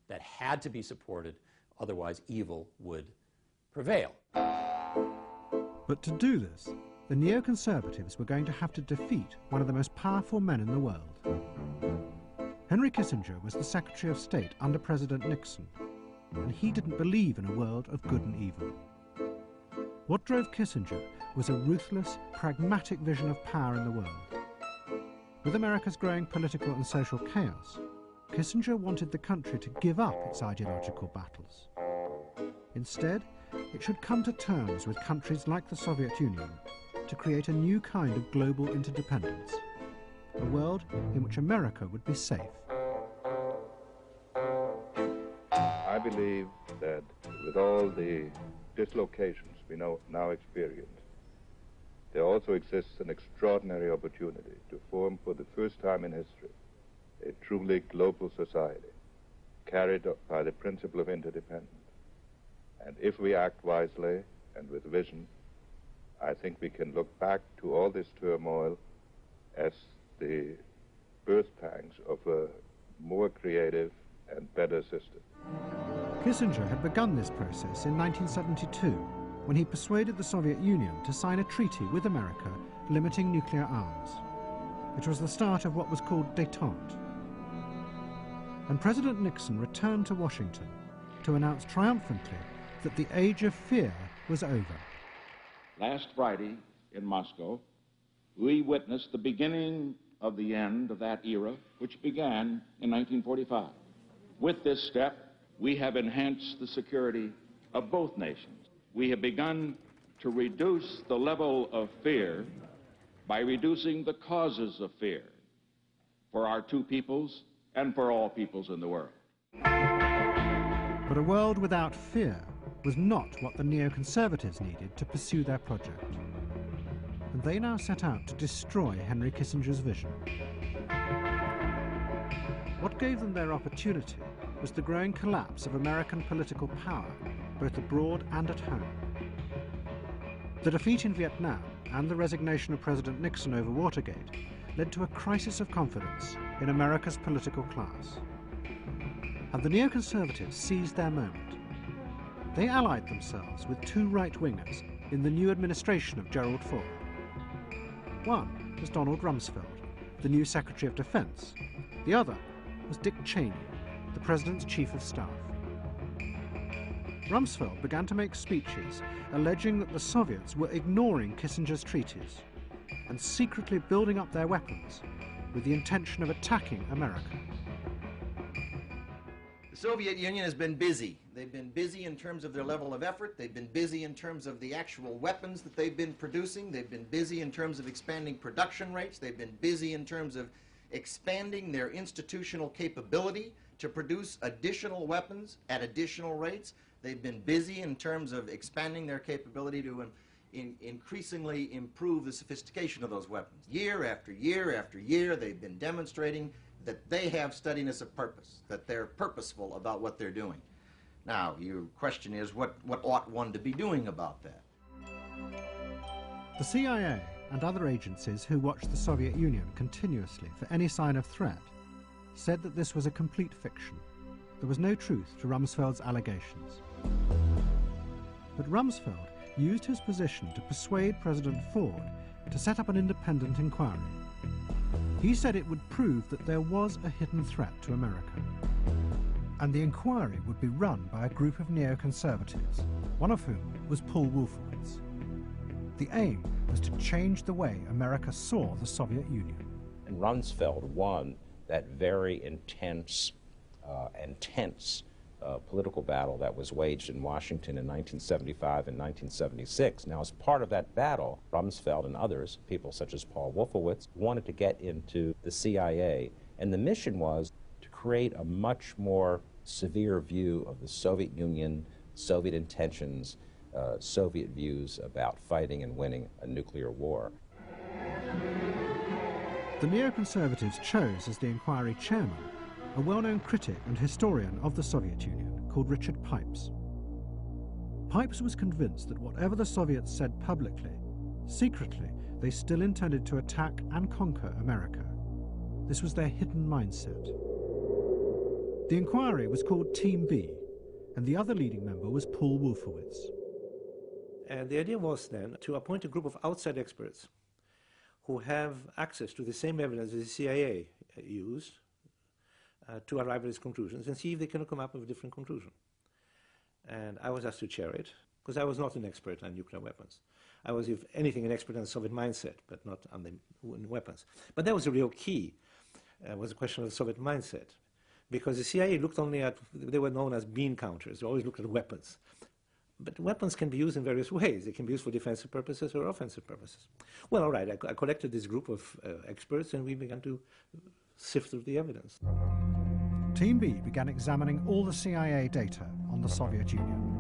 that had to be supported, otherwise evil would prevail. But to do this, the neoconservatives were going to have to defeat one of the most powerful men in the world. Henry Kissinger was the Secretary of State under President Nixon, and he didn't believe in a world of good and evil. What drove Kissinger was a ruthless, pragmatic vision of power in the world. With America's growing political and social chaos, Kissinger wanted the country to give up its ideological battles. Instead, it should come to terms with countries like the Soviet Union to create a new kind of global interdependence, a world in which America would be safe. I believe that with all the dislocations we now experience, there also exists an extraordinary opportunity to form for the first time in history a truly global society carried up by the principle of interdependence. And if we act wisely and with vision, I think we can look back to all this turmoil as the birth pangs of a more creative and better system. Kissinger had begun this process in 1972 when he persuaded the Soviet Union to sign a treaty with America limiting nuclear arms, which was the start of what was called détente. And President Nixon returned to Washington to announce triumphantly that the age of fear was over. Last Friday in Moscow, we witnessed the beginning of the end of that era, which began in 1945. With this step, we have enhanced the security of both nations. We have begun to reduce the level of fear by reducing the causes of fear for our two peoples and for all peoples in the world. But a world without fear was not what the neoconservatives needed to pursue their project. And they now set out to destroy Henry Kissinger's vision. What gave them their opportunity was the growing collapse of American political power, both abroad and at home. The defeat in Vietnam and the resignation of President Nixon over Watergate led to a crisis of confidence in America's political class. And the neoconservatives seized their moment. They allied themselves with two right-wingers in the new administration of Gerald Ford. One was Donald Rumsfeld, the new Secretary of Defense. The other was Dick Cheney, the President's Chief of Staff. Rumsfeld began to make speeches alleging that the Soviets were ignoring Kissinger's treaties and secretly building up their weapons with the intention of attacking America. The Soviet Union has been busy. They've been busy in terms of their level of effort. They've been busy in terms of the actual weapons that they've been producing. They've been busy in terms of expanding production rates. They've been busy in terms of expanding their institutional capability to produce additional weapons at additional rates. They've been busy in terms of expanding their capability to increasingly improve the sophistication of those weapons. Year after year after year, they've been demonstrating that they have steadiness of purpose, that they're purposeful about what they're doing. Now, your question is, what ought one to be doing about that? The CIA and other agencies who watched the Soviet Union continuously for any sign of threat said that this was a complete fiction. There was no truth to Rumsfeld's allegations. But Rumsfeld used his position to persuade President Ford to set up an independent inquiry. He said it would prove that there was a hidden threat to America. And the inquiry would be run by a group of neoconservatives, one of whom was Paul Wolfowitz. The aim was to change the way America saw the Soviet Union. And Rumsfeld won that very intense and tense political battle that was waged in Washington in 1975 and 1976. Now, as part of that battle, Rumsfeld and others, people such as Paul Wolfowitz, wanted to get into the CIA, and the mission was to create a much more severe view of the Soviet Union, Soviet intentions, Soviet views about fighting and winning a nuclear war. The neoconservatives chose as the inquiry chairman a well-known critic and historian of the Soviet Union called Richard Pipes. Pipes was convinced that whatever the Soviets said publicly, secretly they still intended to attack and conquer America. This was their hidden mindset. The inquiry was called Team B, and the other leading member was Paul Wolfowitz. And the idea was then to appoint a group of outside experts who have access to the same evidence as the CIA used to arrive at its conclusions and see if they can come up with a different conclusion. And I was asked to chair it, because I was not an expert on nuclear weapons. I was, if anything, an expert on the Soviet mindset, but not on the weapons. But that was the real key, was the question of the Soviet mindset. Because the CIA looked only at, they were known as bean counters, they always looked at weapons. But weapons can be used in various ways. They can be used for defensive purposes or offensive purposes. Well, all right, I collected this group of experts and we began to sift through the evidence. Team B began examining all the CIA data on the Soviet Union.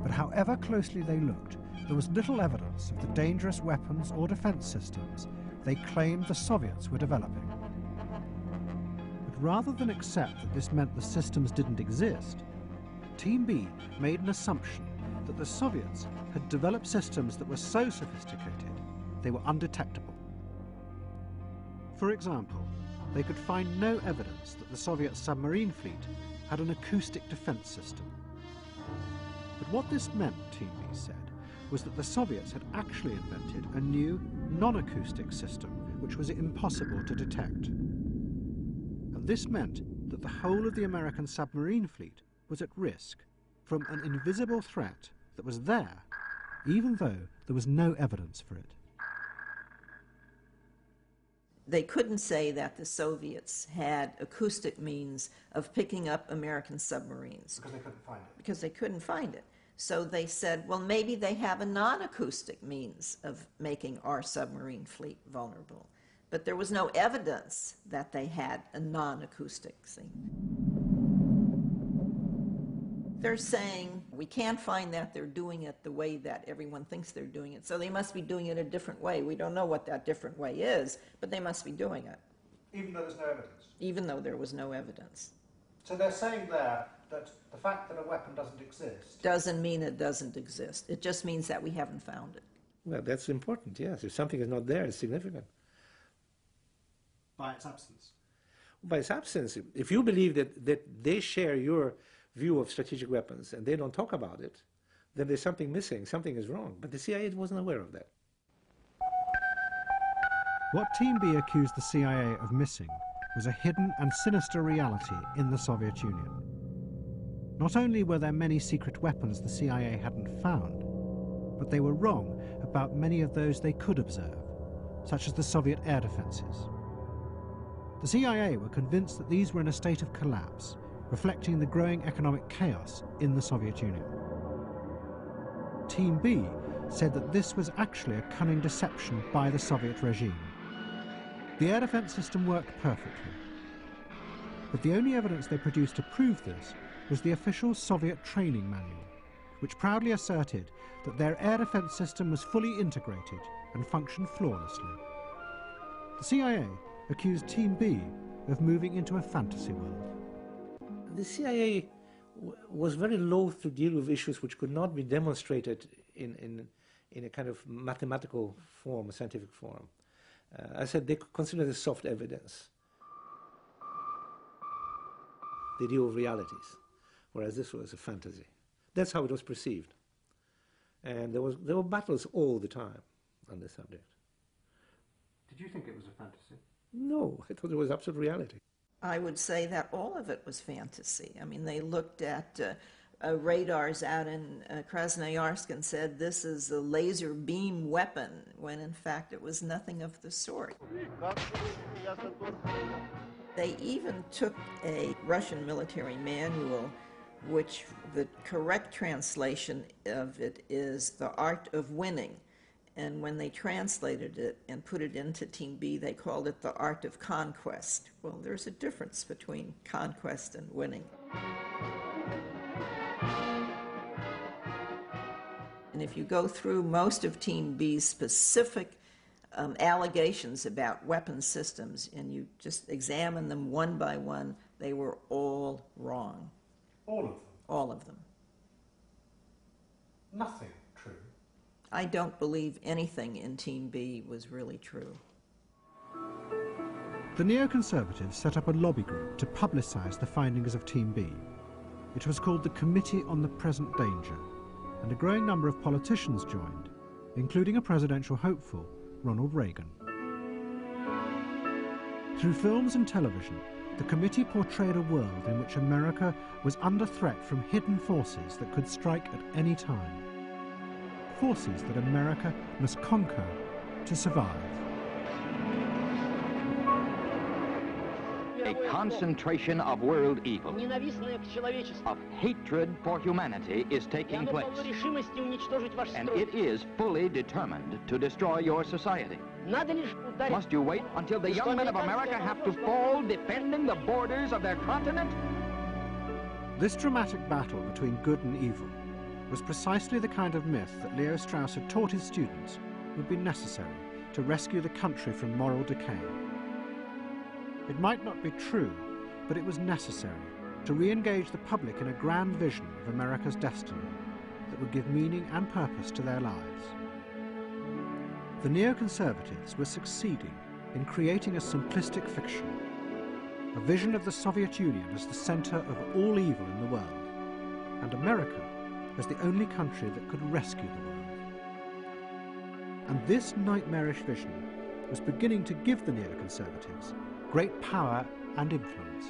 But however closely they looked, there was little evidence of the dangerous weapons or defense systems they claimed the Soviets were developing. But rather than accept that this meant the systems didn't exist, Team B made an assumption that the Soviets had developed systems that were so sophisticated they were undetectable. For example, they could find no evidence that the Soviet submarine fleet had an acoustic defense system. But what this meant, Team B said, was that the Soviets had actually invented a new non-acoustic system which was impossible to detect. And this meant that the whole of the American submarine fleet was at risk from an invisible threat that was there, even though there was no evidence for it. They couldn't say that the Soviets had acoustic means of picking up American submarines. Because they couldn't find it. Because they couldn't find it. So they said, well, maybe they have a non-acoustic means of making our submarine fleet vulnerable. But there was no evidence that they had a non-acoustic thing. They're saying, we can't find that they're doing it the way that everyone thinks they're doing it, so they must be doing it a different way. We don't know what that different way is, but they must be doing it. Even though there's no evidence? Even though there was no evidence. So they're saying there that the fact that a weapon doesn't exist doesn't mean it doesn't exist. It just means that we haven't found it. Well, that's important, yes. If something is not there, it's significant. by its absence. By its absence. If you believe that they share your view of strategic weapons and they don't talk about it, then there's something missing, something is wrong. But the CIA wasn't aware of that. What Team B accused the CIA of missing was a hidden and sinister reality in the Soviet Union. Not only were there many secret weapons the CIA hadn't found, but they were wrong about many of those they could observe, such as the Soviet air defenses. The CIA were convinced that these were in a state of collapse, reflecting the growing economic chaos in the Soviet Union. Team B said that this was actually a cunning deception by the Soviet regime. The air defense system worked perfectly, but the only evidence they produced to prove this was the official Soviet training manual, which proudly asserted that their air defense system was fully integrated and functioned flawlessly. The CIA accused Team B of moving into a fantasy world. The CIA was very loath to deal with issues which could not be demonstrated in a kind of mathematical form, a scientific form. I said they consider this soft evidence. They deal with realities, whereas this was a fantasy. That's how it was perceived. And there were battles all the time on this subject. Did you think it was a fantasy? No, I thought it was absolute reality. I would say that all of it was fantasy. I mean, they looked at radars out in Krasnoyarsk and said, this is a laser beam weapon, when in fact it was nothing of the sort. They even took a Russian military manual, which the correct translation of it is The Art of Winning. And when they translated it and put it into Team B, they called it The Art of Conquest. Well, there's a difference between conquest and winning. And if you go through most of Team B's specific allegations about weapon systems and you just examine them one by one, they were all wrong. All of them? All of them. Nothing true? I don't believe anything in Team B was really true. The neoconservatives set up a lobby group to publicise the findings of Team B. It was called the Committee on the Present Danger, and a growing number of politicians joined, including a presidential hopeful, Ronald Reagan. Through films and television, the committee portrayed a world in which America was under threat from hidden forces that could strike at any time. Forces that America must conquer to survive. A concentration of world evil, of hatred for humanity is taking place, and it is fully determined to destroy your society. Must you wait until the young men of America have to fall defending the borders of their continent? This dramatic battle between good and evil was precisely the kind of myth that Leo Strauss had taught his students would be necessary to rescue the country from moral decay. It might not be true, but it was necessary to re-engage the public in a grand vision of America's destiny that would give meaning and purpose to their lives. The neoconservatives were succeeding in creating a simplistic fiction, a vision of the Soviet Union as the center of all evil in the world, and America as the only country that could rescue the world. And this nightmarish vision was beginning to give the neoconservatives great power and influence.